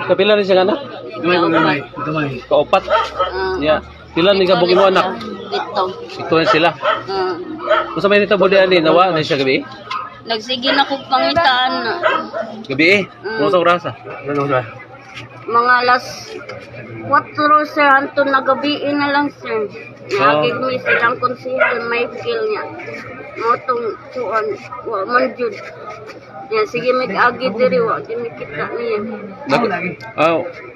Kapila rin siya anak? Gamay. Kaupat. Yeah. Pila ni kabog mo anak? Ito na sila. Kung sa may nito bodi ani nawa na siya gabi? Nagsige na kog pangitaan na. Gabi Kung sa oras Ano ba? Mga alas 4 sir, hantun na gabi na lang sir. Nagig mi silang konsihal may skill niya. Motong kuan, wa man jud. Ya sige mig agi diri wa kinikita niya.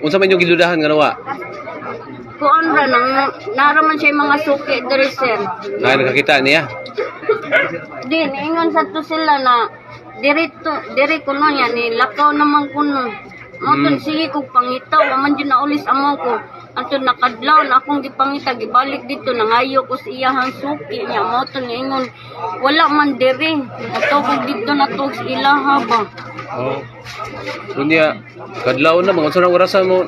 Unsa man yung gidudahan nga nawa? Kuan ra nang naraman siya mga suki diri sir. Ay nakakita niya. Din ingon sa to sila na diri kuno niya ni lakaw naman kuno. Moton sige kog pangitaw, aman din na ulis amo ko. Anton nakadlaw na akong gipangita, gibalik dito nangayo ko sa iyahang suki niya. Moton niya ingon, wala man diri. Natugog dito na to sa ilaha ba. Kunya, kadlaw na, mga unsa orasan mo?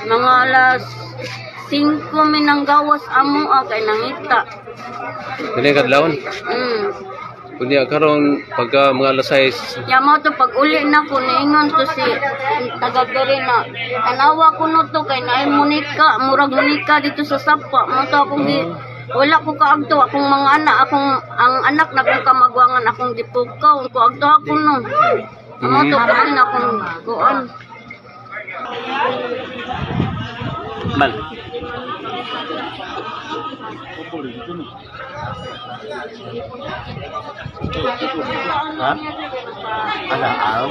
Mga alas 5 minanggawas amo kay nangita. Dili kadlawon? Kunya karon pagka mga alas 6. Ya mo to pag uli na ko niingon to si taga diri na. Tanawa ko no to kay naay Monica, murag Monica dito sa Sapa. Mo to akong wala ko kaagto akong mga anak, ang anak na kong kamagwangan akong gipukaw ko agto ako no. Mo to kain akong kuan. Man. Ha? Ada aw.